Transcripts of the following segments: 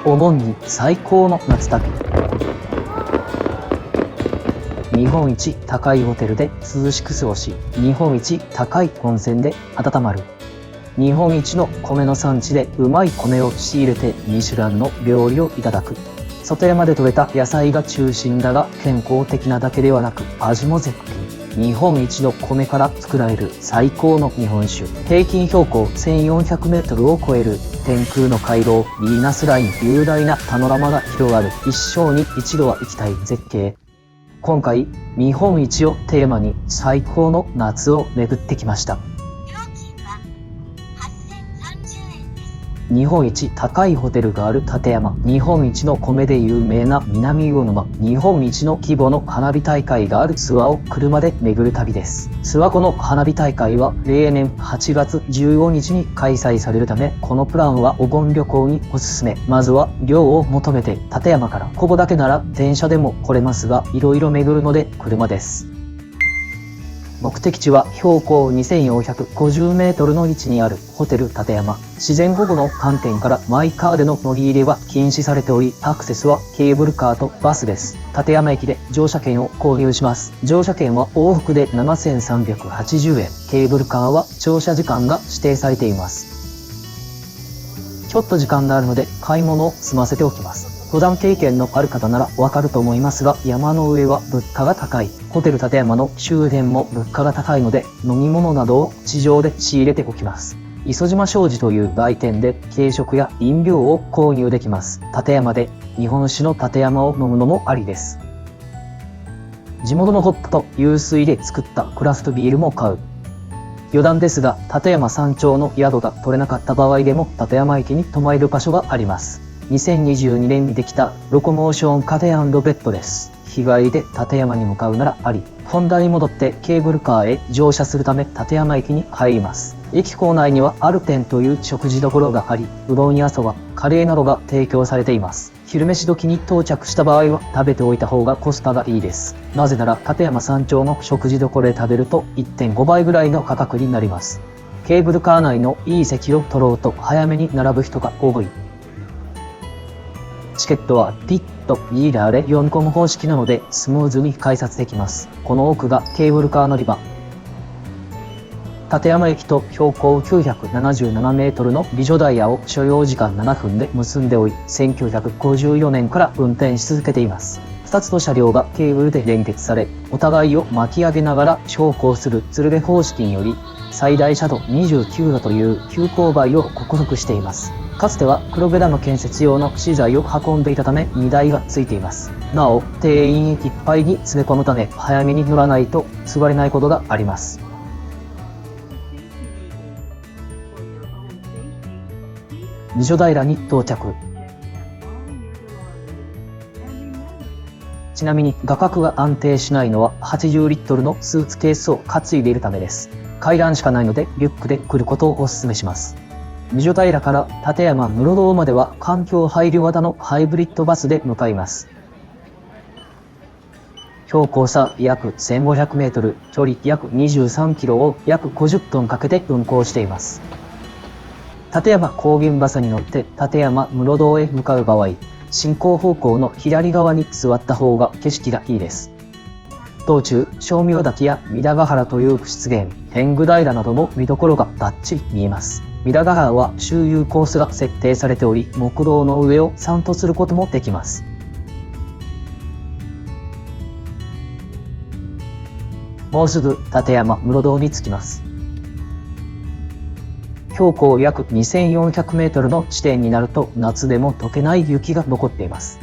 お盆に最高の夏旅。日本一高いホテルで涼しく過ごし、日本一高い温泉で温まる。日本一の米の産地でうまい米を仕入れてミシュランの料理をいただく。里山で採れた野菜が中心だが、健康的なだけではなく味も絶品。日本一の米から作られる最高の日本酒。平均標高1400メートルを超える天空の回廊ヴィーナスライン。雄大なパノラマが広がる一生に一度は行きたい絶景。今回日本一をテーマに最高の夏を巡ってきました。日本一高いホテルがある立山、日本一の米で有名な南魚沼、日本一の規模の花火大会がある諏訪を車で巡る旅です。諏訪湖の花火大会は例年8月15日に開催されるため、このプランはお盆旅行におすすめ。まずは涼を求めて立山から、ここだけなら電車でも来れますが、いろいろ巡るので車です。目的地は標高2450メートルの位置にあるホテル立山。自然保護の観点からマイカーでの乗り入れは禁止されており、アクセスはケーブルカーとバスです。立山駅で乗車券を購入します。乗車券は往復で7380円。ケーブルカーは乗車時間が指定されています。ちょっと時間があるので買い物を済ませておきます。登山経験のある方ならわかると思いますが、山の上は物価が高い。ホテル立山の周辺も物価が高いので、飲み物などを地上で仕入れておきます。磯島商事という売店で軽食や飲料を購入できます。立山で日本酒の立山を飲むのもありです。地元のホップと湧水で作ったクラフトビールも買う。余談ですが、立山山頂の宿が取れなかった場合でも立山駅に泊まれる場所があります。2022年にできたロコモーションカフェ&ベッドです。日帰りで立山に向かうならあり。本題に戻ってケーブルカーへ乗車するため立山駅に入ります。駅構内にはアルテンという食事処があり、うどんやそば、カレーなどが提供されています。昼飯時に到着した場合は食べておいた方がコスパがいいです。なぜなら立山山頂の食事処で食べると 1.5 倍ぐらいの価格になります。ケーブルカー内のいい席を取ろうと早めに並ぶ人が多い。チケットはピッとリーダーで読み込む方式なのでスムーズに改札できます。この奥がケーブルカー乗り場。立山駅と標高977メートルの美女ダイヤを所要時間7分で結んでおり、1954年から運転し続けています。2つの車両がケーブルで連結され、お互いを巻き上げながら昇降する鶴瓶方式により、最大斜度29度という急勾配を克服しています。かつては黒部ダム建設用の資材を運んでいたため荷台がついています。なお、定員駅いっぱいに詰め込むため早めに乗らないと座れないことがあります。美女平に到着。ちなみに画角が安定しないのは80リットルのスーツケースを担いでいるためです。階段しかないのでリュックで来ることをお勧めします。美女平から立山室堂までは環境配慮型のハイブリッドバスで向かいます。標高差約1500メートル、距離約23キロを約50分かけて運行しています。立山高原バスに乗って立山室堂へ向かう場合、進行方向の左側に座った方が景色がいいです。道中、称名滝や三田ヶ原という湿原、天狗平などの見どころがバッチリ見えます。三田ヶ原は周遊コースが設定されており、木道の上を散歩することもできます。もうすぐ立山室堂に着きます。標高約2400メートルの地点になると夏でも溶けない雪が残っています。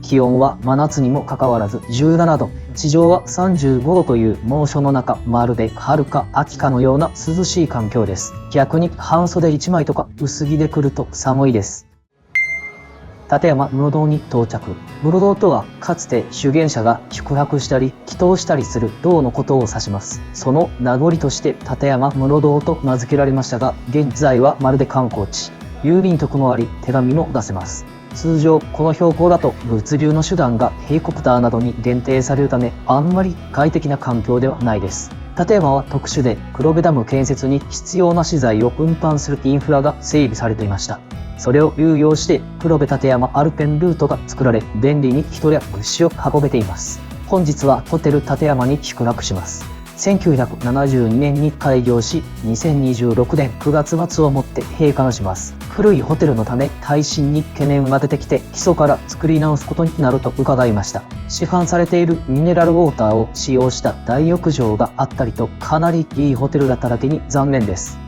気温は真夏にもかかわらず17度、地上は35度という猛暑の中、まるで春か秋かのような涼しい環境です。逆に半袖1枚とか薄着で来ると寒いです。立山室堂に到着。室堂とはかつて修験者が宿泊したり祈祷したりする堂のことを指します。その名残として立山室堂と名付けられましたが、現在はまるで観光地。郵便局もあり手紙も出せます。通常この標高だと物流の手段がヘリコプターなどに限定されるため、あんまり快適な環境ではないです。立山は特殊で黒部ダム建設に必要な資材を運搬するインフラが整備されていました。それを流用して黒部立山アルペンルートが作られ、便利に人や物資を運べています。本日はホテル立山に宿泊します。1972年に開業し、2026年9月末をもって閉館します。古いホテルのため耐震に懸念が出てきて、基礎から作り直すことになると伺いました。市販されているミネラルウォーターを使用した大浴場があったりと、かなりいいホテルだっただけに残念です。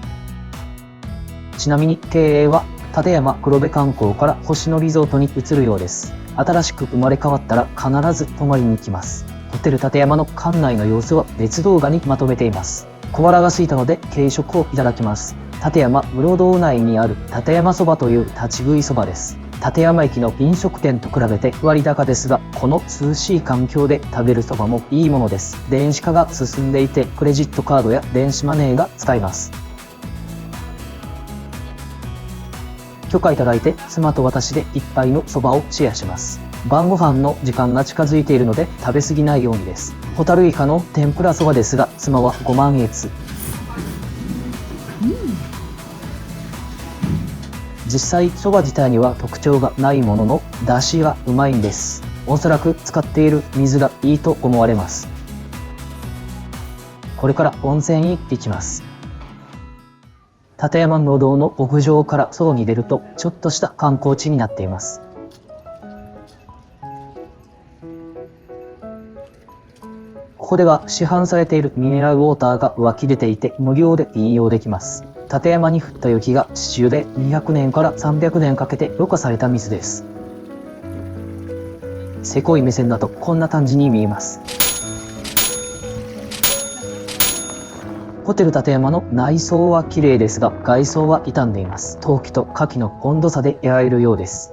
ちなみに経営は立山黒部観光から星野リゾートに移るようです。新しく生まれ変わったら必ず泊まりに行きます。ホテル立山の館内の様子は別動画にまとめています。小腹が空いたので軽食をいただきます。立山室堂内にある立山そばという立ち食いそばです。立山駅の飲食店と比べて割高ですが、この涼しい環境で食べるそばもいいものです。電子化が進んでいて、クレジットカードや電子マネーが使えます。許可いただいて妻と私で一杯のそばをシェアします。晩ご飯の時間が近づいているので食べ過ぎないようにです。ホタルイカの天ぷらそばですが、妻はご満悦。実際そば自体には特徴がないものの、出汁がうまいんです。おそらく使っている水がいいと思われます。これから温泉に行きます。立山の道の屋上から外に出ると、ちょっとした観光地になっています。ここでは市販されているミネラルウォーターが湧き出ていて、無料で飲用できます。立山に降った雪が地中で200年から300年かけてろ過された水です。せこい目線だとこんな感じに見えます。ホテル立山の内装は綺麗ですが、外装は傷んでいます。冬季と夏季の温度差でやられるようです。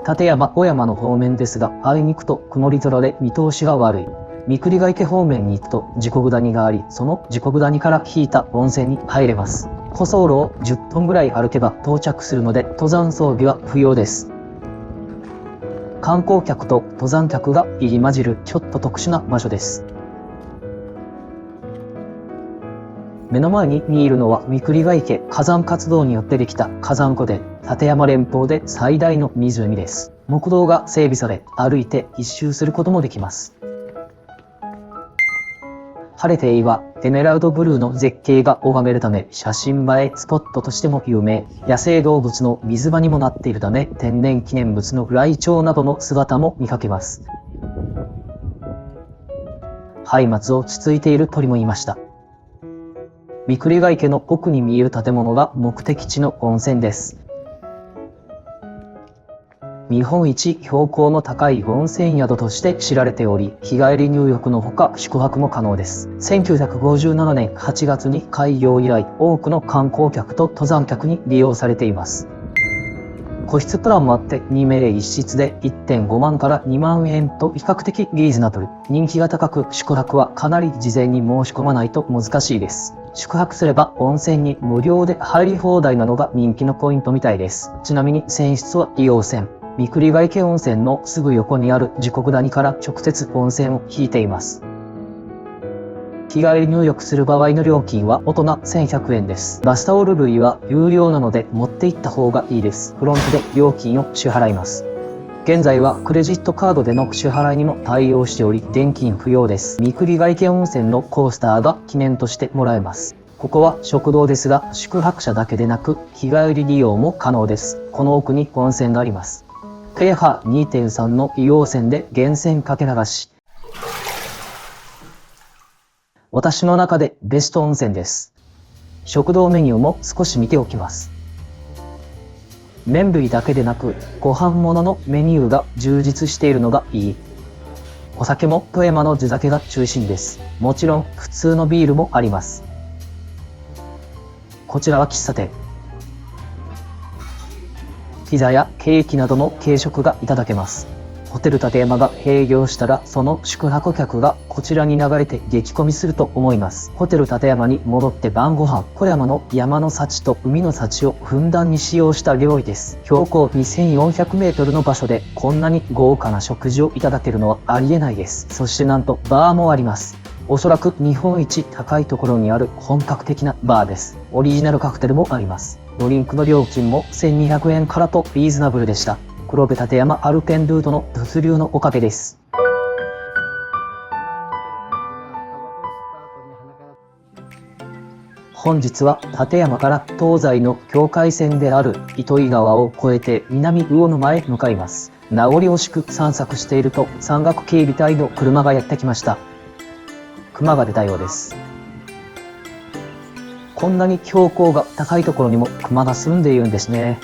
立山小山の方面ですが、あいにくと曇り空で見通しが悪い。三栗ヶ池方面に行くと地獄谷があり、その地獄谷から引いた温泉に入れます。舗装路を10分ぐらい歩けば到着するので、登山装備は不要です。観光客と登山客が入り混じるちょっと特殊な場所です。目の前に見えるのは三栗ヶ池、火山活動によってできた火山湖で、立山連峰で最大の湖です。木道が整備され、歩いて一周することもできます。晴れていればエメラルドブルーの絶景が拝めるため、写真映えスポットとしても有名。野生動物の水場にもなっているため、天然記念物のライチョウなどの姿も見かけます。松明をつついている鳥もいました。三栗ヶ池の奥に見える建物が目的地の温泉です。日本一標高の高い温泉宿として知られており、日帰り入浴のほか宿泊も可能です。1957年8月に開業以来、多くの観光客と登山客に利用されています。個室プランもあって2名1室で 1.5 万から2万円と比較的リーズナブル。人気が高く、宿泊はかなり事前に申し込まないと難しいです。宿泊すれば温泉に無料で入り放題なのが人気のポイントみたいです。ちなみに泉質は硫黄泉。三栗ヶ池温泉のすぐ横にある地獄谷から直接温泉を引いています。日帰り入浴する場合の料金は大人1100円です。バスタオル類は有料なので持って行った方がいいです。フロントで料金を支払います。現在はクレジットカードでの支払いにも対応しており、現金不要です。三栗ヶ池温泉のコースターが記念としてもらえます。ここは食堂ですが、宿泊者だけでなく日帰り利用も可能です。この奥に温泉があります。pH 2.3 の硫黄泉で源泉かけ流し。私の中でベスト温泉です。食堂メニューも少し見ておきます。麺類だけでなくご飯物のメニューが充実しているのがいい。お酒も富山の地酒が中心です。もちろん普通のビールもあります。こちらは喫茶店。ピザやケーキなどの軽食がいただけます。ホテル立山が閉業したら、その宿泊客がこちらに流れて激混みすると思います。ホテル立山に戻って晩ご飯、富山の山の幸と海の幸をふんだんに使用した料理です。標高2400メートルの場所でこんなに豪華な食事をいただけるのはありえないです。そしてなんとバーもあります。おそらく日本一高いところにある本格的なバーです。オリジナルカクテルもあります。ドリンクの料金も1200円からとリーズナブルでした。黒部立山アルペンルートの物流のおかげです。本日は立山から東西の境界線である糸魚川を越えて南魚沼へ向かいます。名残惜しく散策していると山岳警備隊の車がやってきました。熊が出たようです。こんなに標高が高いところにも熊が住んでいるんですね。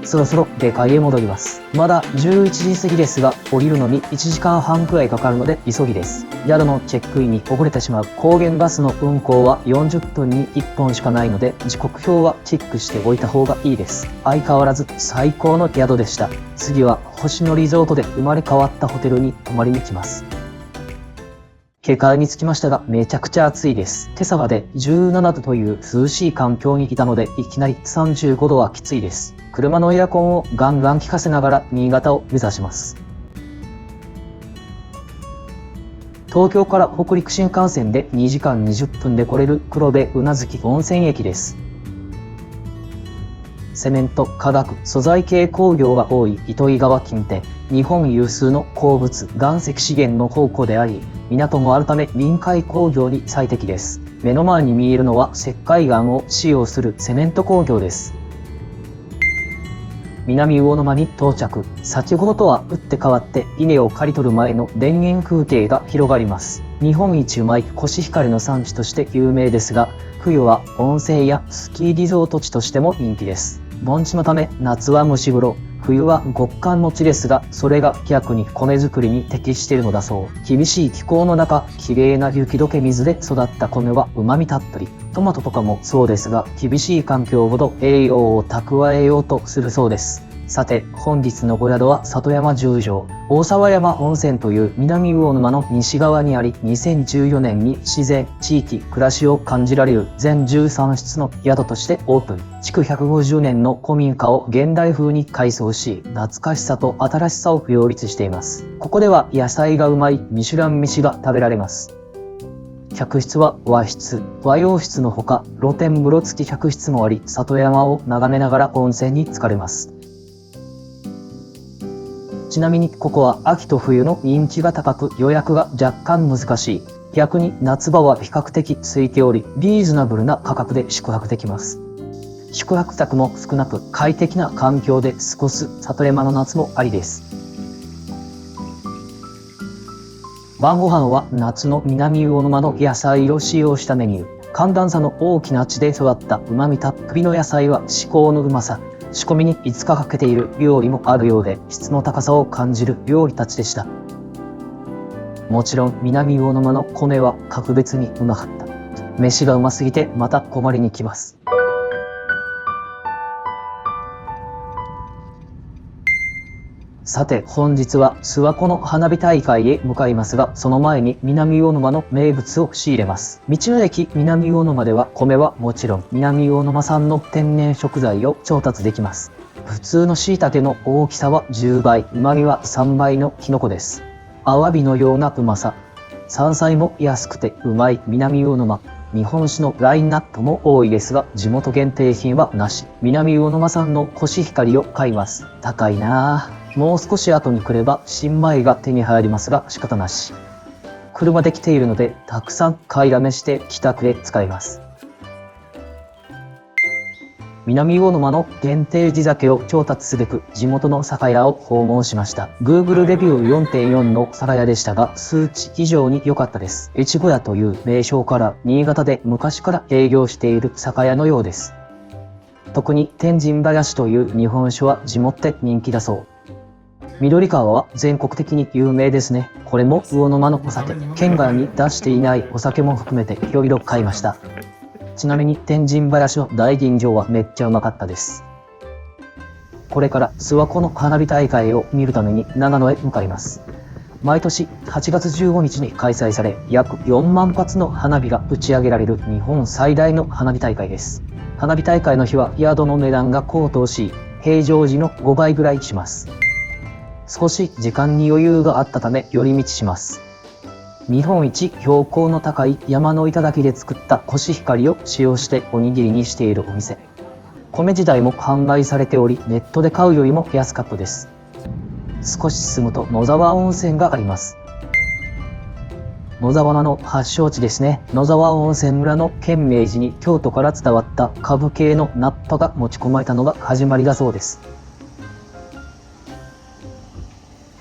そろそろ下界へ戻ります。まだ11時過ぎですが、降りるのに1時間半くらいかかるので急ぎです。宿のチェックインに遅れてしまう。高原バスの運行は40分に1本しかないので、時刻表はチェックしておいた方がいいです。相変わらず最高の宿でした。次は星野リゾートで生まれ変わったホテルに泊まりに来ます。下界に着きましたが、めちゃくちゃ暑いです。今朝まで17度という涼しい環境にいたので、いきなり35度はきついです。車のエアコンをガンガン効かせながら新潟を目指します。東京から北陸新幹線で2時間20分で来れる黒部宇奈月温泉駅です。セメント、化学、素材系工業が多い糸魚川近辺、日本有数の鉱物、岩石資源の宝庫であり、港もあるため臨海工業に最適です。目の前に見えるのは石灰岩を使用するセメント工業です。南魚沼に到着。先ほどとは打って変わって稲を刈り取る前の田園風景が広がります。日本一うまいコシヒカリの産地として有名ですが、冬は温泉やスキーリゾート地としても人気です。盆地のため夏は蒸し風呂、冬は極寒の地ですが、それが逆に米作りに適しているのだそう。厳しい気候の中、綺麗な雪解け水で育った米は旨味たっぷり。トマトとかもそうですが、厳しい環境ほど栄養を蓄えようとするそうです。さて、本日のお宿は里山十条、大沢山温泉という南魚沼の西側にあり、2014年に自然、地域、暮らしを感じられる全13室の宿としてオープン。築150年の古民家を現代風に改装し、懐かしさと新しさを両立しています。ここでは野菜がうまいミシュラン飯が食べられます。客室は和室、和洋室のほか、露天風呂付き客室もあり、里山を眺めながら温泉に浸かれます。ちなみにここは秋と冬の人気が高く予約が若干難しい。逆に夏場は比較的空いており、リーズナブルな価格で宿泊できます。宿泊客も少なく快適な環境で過ごす里山の夏もありです。晩ご飯は夏の南魚沼の野菜を使用したメニュー。寒暖差の大きな地で育った旨味たっぷりの野菜は至高のうまさ。仕込みに5日かけている料理もあるようで、質の高さを感じる料理たちでした。もちろん南魚沼の米は格別にうまかった。飯がうますぎてまた困りに来ます。さて本日は諏訪湖の花火大会へ向かいますが、その前に南魚沼の名物を仕入れます。道の駅南魚沼では米はもちろん南魚沼産の天然食材を調達できます。普通の椎茸の大きさは10倍、旨味は3倍のキノコです。アワビのようなうまさ。山菜も安くてうまい南魚沼。日本酒のラインナップも多いですが、地元限定品はなし。南魚沼産のコシヒカリを買います。高いなぁ。もう少し後に来れば新米が手に入りますが仕方なし。車で来ているのでたくさん買いだめして帰宅へ使います。南魚沼の限定地酒を調達すべく地元の酒屋を訪問しました。Google レビュー 4.4 の酒屋でしたが数値以上に良かったです。越後屋という名称から新潟で昔から営業している酒屋のようです。特に天神林という日本酒は地元で人気だそう。緑川は全国的に有名ですね。これも魚沼のお酒。県外に出していないお酒も含めていろいろ買いました。ちなみに天神林の大吟醸はめっちゃうまかったです。これから諏訪湖の花火大会を見るために長野へ向かいます。毎年8月15日に開催され、約4万発の花火が打ち上げられる日本最大の花火大会です。花火大会の日は宿の値段が高騰し、平常時の5倍ぐらいします。少し時間に余裕があったため寄り道します。日本一標高の高い山の頂で作ったコシヒカリを使用しておにぎりにしているお店。米自体も販売されており、ネットで買うよりも安かったです。少し進むと野沢温泉があります。野沢菜の発祥地ですね。野沢温泉村の建明寺に京都から伝わった株系の菜っ葉が持ち込まれたのが始まりだそうです。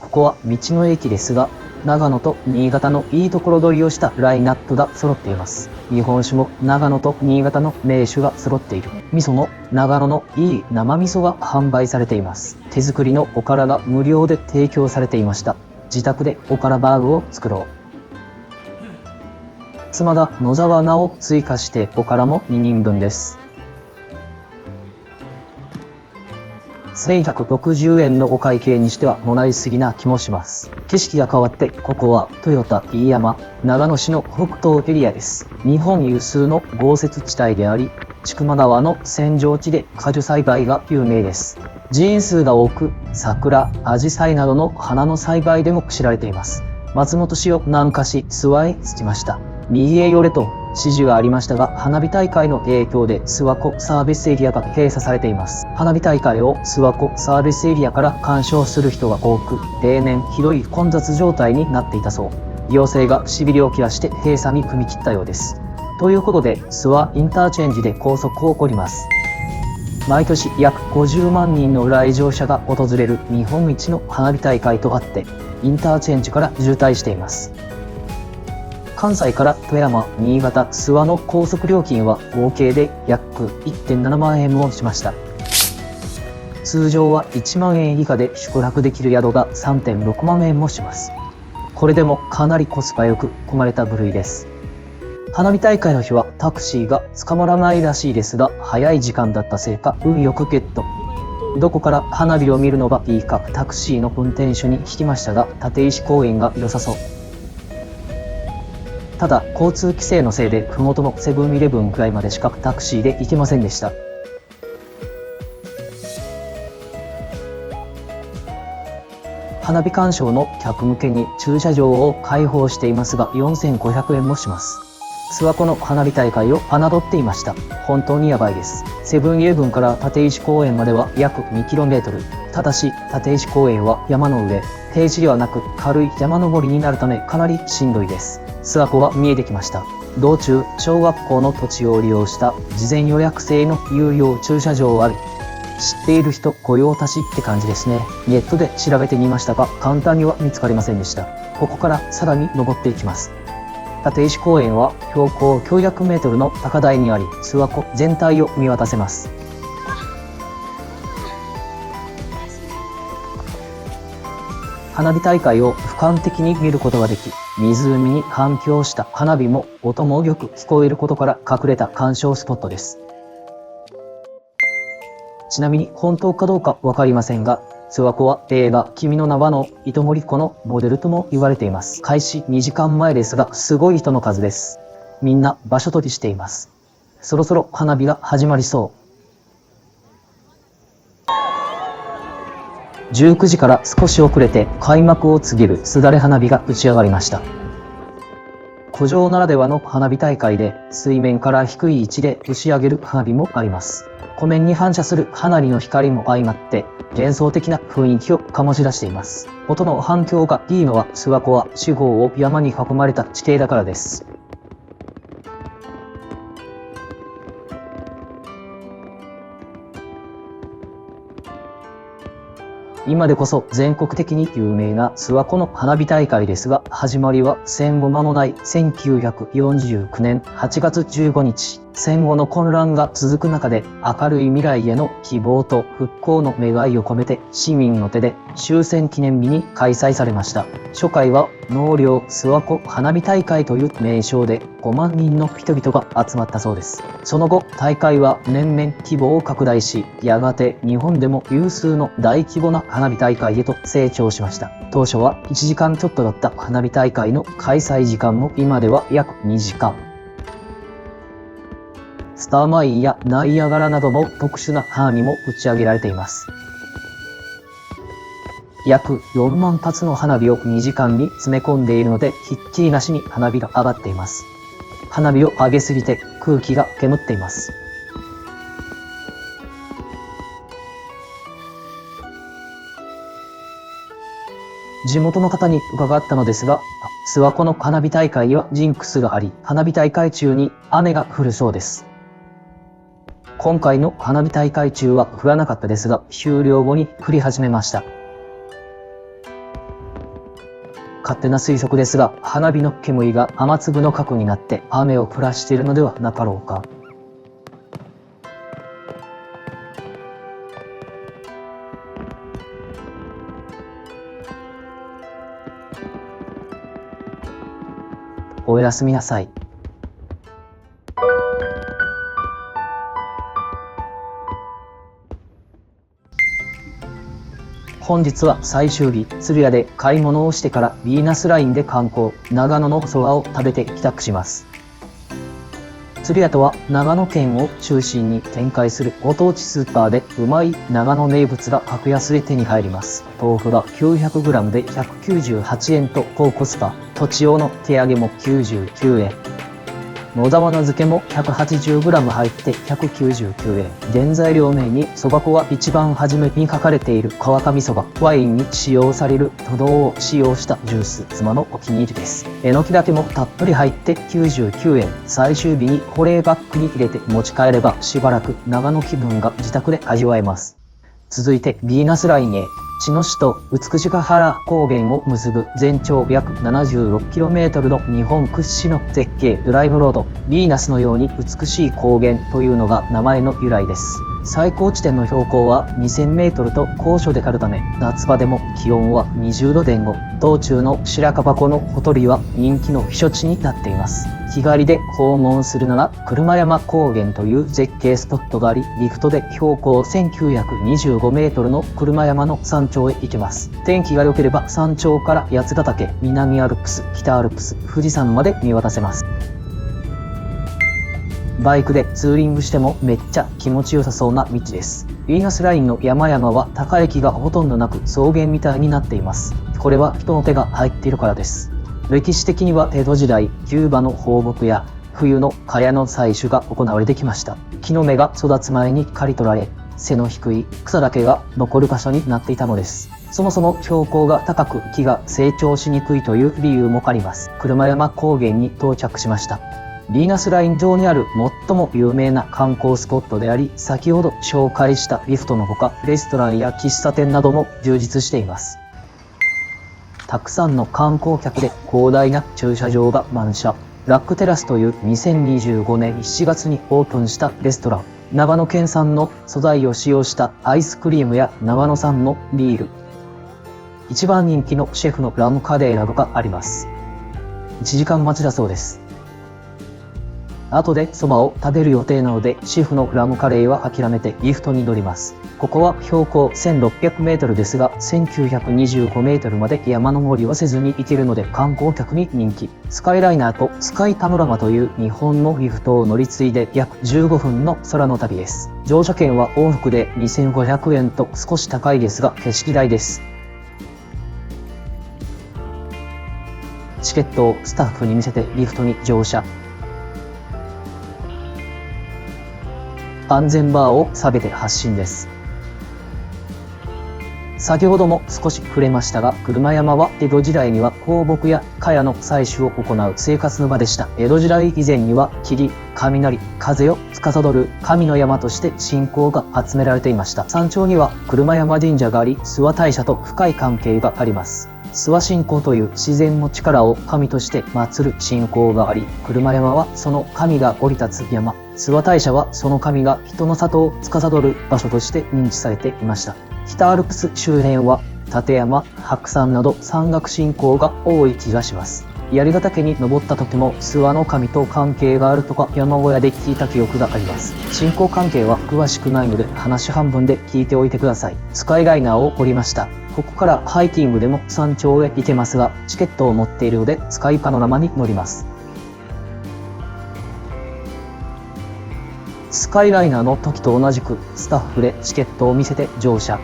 ここは道の駅ですが、長野と新潟のいいところ取りをしたラインナップが揃っています。日本酒も長野と新潟の名酒が揃っている。味噌も長野のいい生味噌が販売されています。手作りのおからが無料で提供されていました。自宅でおからバーグを作ろう。妻が野沢菜を追加しておからも2人分です。1160円のお会計にしてはもらいすぎな気もします。景色が変わって、ここは豊田飯山、長野市の北東エリアです。日本有数の豪雪地帯であり、千曲川の扇状地で果樹栽培が有名です。寺院数が多く、桜、アジサイなどの花の栽培でも知られています。松本市を南下し、諏訪へ着きました。右へ寄れと指示がありましたが、花火大会の影響で諏訪湖サービスエリアが閉鎖されています。花火大会を諏訪湖サービスエリアから鑑賞する人が多く、例年ひどい混雑状態になっていたそう。行政がしびれを切らして閉鎖に踏み切ったようです。ということで、諏訪インターチェンジで高速を起こります。毎年約50万人の来場者が訪れる日本一の花火大会とあって、インターチェンジから渋滞しています。関西から富山、新潟、諏訪の高速料金は合計で約 1.7 万円もしました。通常は1万円以下で宿泊できる宿が 3.6 万円もします。これでもかなりコスパよく組まれた部類です。花火大会の日はタクシーが捕まらないらしいですが、早い時間だったせいか運よくゲット。どこから花火を見るのがいいかタクシーの運転手に聞きましたが、立石公園が良さそう。ただ、交通規制のせいで、麓のセブンイレブンくらいまでしかタクシーで行けませんでした。花火鑑賞の客向けに駐車場を開放していますが、4500円もします。諏訪湖の花火大会を侮っていました。本当にやばいです。セブンイレブンから立石公園までは約 2km。ただし、立石公園は山の上、平地ではなく軽い山登りになるためかなりしんどいです。諏訪湖は見えてきました。道中、小学校の土地を利用した事前予約制の有料駐車場あり、知っている人御用達って感じですね。ネットで調べてみましたが、簡単には見つかりませんでした。ここからさらに登っていきます。立石公園は標高900メートルの高台にあり、諏訪湖全体を見渡せます。花火大会を俯瞰的に見ることができ、湖に環境した花火も音もよく聞こえることから隠れた鑑賞スポットです。ちなみに本当かどうかわかりませんが、諏訪湖は映画君の名はの糸守湖のモデルとも言われています。開始2時間前ですが、すごい人の数です。みんな場所取りしています。そろそろ花火が始まりそう。19時から少し遅れて開幕を告げるすだれ花火が打ち上がりました。湖上ならではの花火大会で水面から低い位置で打ち上げる花火もあります。湖面に反射する花火の光も相まって幻想的な雰囲気を醸し出しています。音の反響がいいのは諏訪湖は四方を山に囲まれた地形だからです。今でこそ全国的に有名な諏訪湖の花火大会ですが、始まりは戦後間もない1949年8月15日。戦後の混乱が続く中で明るい未来への希望と復興の願いを込めて市民の手で終戦記念日に開催されました。初回は納涼諏訪湖花火大会という名称で5万人の人々が集まったそうです。その後、大会は年々規模を拡大し、やがて日本でも有数の大規模な花火大会へと成長しました。当初は1時間ちょっとだった花火大会の開催時間も今では約2時間。スターマインやナイアガラなどの特殊な花火も打ち上げられています。約4万発の花火を2時間に詰め込んでいるので、ひっきりなしに花火が上がっています。花火を上げすぎて空気が煙っています。地元の方に伺ったのですが、諏訪湖の花火大会にはジンクスがあり、花火大会中に雨が降るそうです。今回の花火大会中は降らなかったですが、終了後に降り始めました。勝手な推測ですが、花火の煙が雨粒の核になって雨を降らしているのではなかろうか。おやすみなさい。本日は最終日、鶴屋で買い物をしてからヴィーナスラインで観光、長野のそばを食べて帰宅します。鶴屋とは長野県を中心に展開するご当地スーパーでうまい長野名物が格安で手に入ります。豆腐が 900g で198円と高コスパ、とちおの手揚げも99円。野沢菜漬けも 180g 入って199円。原材料名にそば粉が一番初めに書かれている川上そば、ワインに使用されるブドウを使用したジュース、妻のお気に入りです。えのきだけもたっぷり入って99円。最終日に保冷バッグに入れて持ち帰ればしばらく長野気分が自宅で味わえます。続いてヴィーナスラインへ。茅野市と美ヶ原高原を結ぶ全長約 76km の日本屈指の絶景ドライブロード、ヴィーナスのように美しい高原というのが名前の由来です。最高地点の標高は 2000m と高所であるため、夏場でも気温は20度前後。道中の白樺湖のほとりは人気の避暑地になっています。日帰りで訪問するなら車山高原という絶景スポットがあり、リフトで標高 1925m の車山の山頂へ行けます。天気が良ければ山頂から八ヶ岳、南アルプス、北アルプス、富士山まで見渡せます。バイクでツーリングしてもめっちゃ気持ちよさそうな道です。ヴィーナスラインの山々は高駅がほとんどなく草原みたいになっています。これは人の手が入っているからです。歴史的には江戸時代、キューバの放牧や冬の茅の採取が行われてきました。木の芽が育つ前に刈り取られ、背の低い草だけが残る場所になっていたのです。そもそも標高が高く木が成長しにくいという理由もあります。車山高原に到着しました。ヴィーナスライン上にある最も有名な観光スポットであり、先ほど紹介したリフトのほか、レストランや喫茶店なども充実しています。たくさんの観光客で広大な駐車場が満車。ラックテラスという2025年7月にオープンしたレストラン。長野県産の素材を使用したアイスクリームや長野産のビール。一番人気のシェフのラムカレーなどがあります。1時間待ちだそうです。後でそばを食べる予定なので、シェフのラムカレーは諦めてリフトに乗ります。ここは標高 1600m ですが、1925m まで山登りはせずに行けるので観光客に人気。スカイライナーとスカイパノラマという日本のリフトを乗り継いで約15分の空の旅です。乗車券は往復で2500円と少し高いですが、景色代です。チケットをスタッフに見せてリフトに乗車。安全バーを下げて発進です。先ほども少し触れましたが、車山は江戸時代には放牧や茅の採取を行う生活の場でした。江戸時代以前には霧、雷、風を司る神の山として信仰が集められていました。山頂には車山神社があり、諏訪大社と深い関係があります。諏訪信仰という自然の力を神として祀る信仰があり、車山はその神が降り立つ山、諏訪大社はその神が人の里を司る場所として認知されていました。北アルプス周辺は立山、白山など山岳信仰が多い気がします。槍ヶ岳に登った時も諏訪の神と関係があるとか山小屋で聞いた記憶があります。信仰関係は詳しくないので話半分で聞いておいてください。スカイライナーを降りました。ここからハイキングでも山頂へ行けますが、チケットを持っているのでスカイパノラマに乗ります。スカイライナーの時と同じくスタッフでチケットを見せて乗車。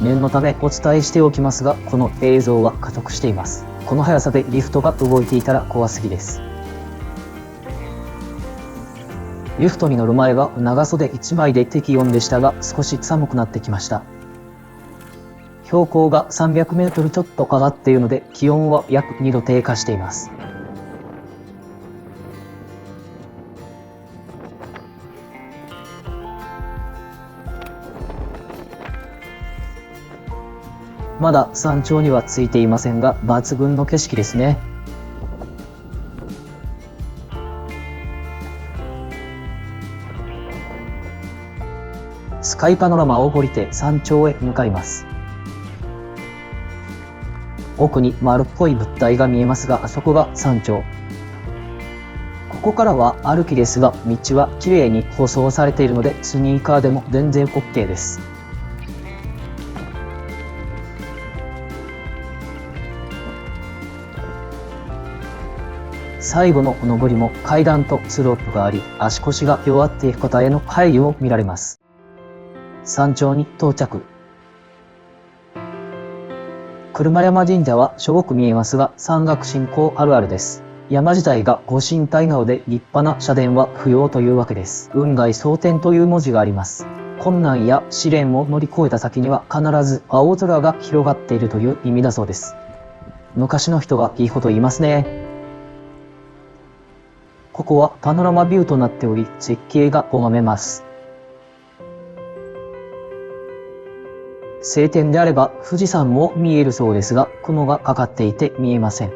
念のためお伝えしておきますが、この映像は加速しています。この速さでリフトが動いていたら怖すぎです。リフトに乗る前は長袖1枚で適温でしたが、少し寒くなってきました。標高が300メートルちょっと上がっているので、気温は約2度低下しています。まだ山頂にはついていませんが、抜群の景色ですね。スカイパノラマを降りて山頂へ向かいます。奥に丸っぽい物体が見えますが、あそこが山頂。ここからは歩きですが、道はきれいに舗装されているので、スニーカーでも全然 OK です。最後の登りも階段とスロープがあり、足腰が弱っていく方への配慮を見られます。山頂に到着。車山神社はしょぼく見えますが、山岳信仰あるあるです。山自体がご神体なので立派な社殿は不要というわけです。雲外蒼天という文字があります。困難や試練を乗り越えた先には必ず青空が広がっているという意味だそうです。昔の人がいいこと言いますね。ここはパノラマビューとなっており、絶景が拝めます。晴天であれば富士山も見えるそうですが、雲がかかっていて見えません。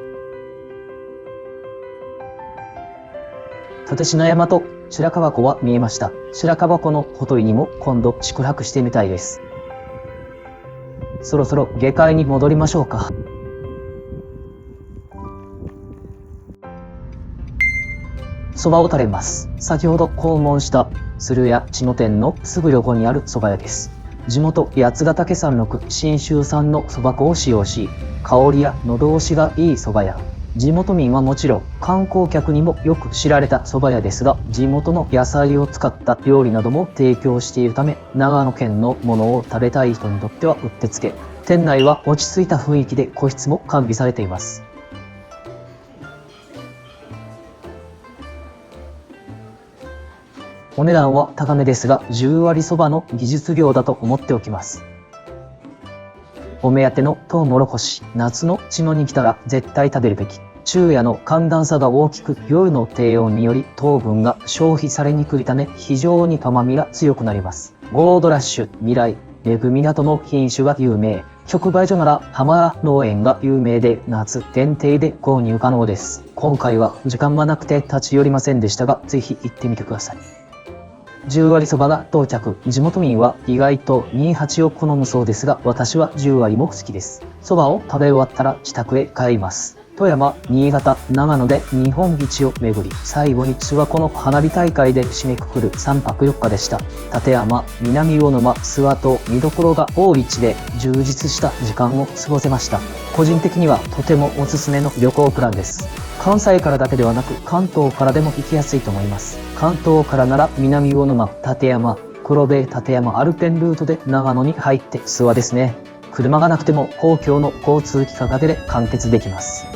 立科山と白樺湖は見えました。白樺湖のほとりにも今度宿泊してみたいです。そろそろ下界に戻りましょうか。蕎麦を食べます。先ほど訪問した鶴屋千野店のすぐ横にある蕎麦屋です。地元八ヶ岳山麓信州産の蕎麦粉を使用し、香りや喉越しがいい蕎麦屋。地元民はもちろん観光客にもよく知られた蕎麦屋ですが、地元の野菜を使った料理なども提供しているため、長野県のものを食べたい人にとってはうってつけ。店内は落ち着いた雰囲気で個室も完備されています。お値段は高めですが、10割そばの技術業だと思っておきます。お目当てのトウモロコシ、夏の茅野に来たら絶対食べるべき。昼夜の寒暖差が大きく、夜の低温により糖分が消費されにくいため、非常に甘みが強くなります。ゴールドラッシュ、未来、レグミなどの品種が有名。直売所なら浜田農園が有名で、夏限定で購入可能です。今回は時間がなくて立ち寄りませんでしたが、ぜひ行ってみてください。10割そばが到着。地元民は意外と28を好むそうですが、私は10割も好きです。そばを食べ終わったら自宅へ帰ります。富山、新潟、長野で日本一を巡り、最後に諏訪湖の花火大会で締めくくる3泊4日でした。立山、南魚沼、諏訪と見どころが多い地で充実した時間を過ごせました。個人的にはとてもおすすめの旅行プランです。関西からだけではなく関東からでも行きやすいと思います。関東からなら南魚沼、立山、黒部立山アルペンルートで長野に入って諏訪ですね。車がなくても公共の交通機関だけで完結できます。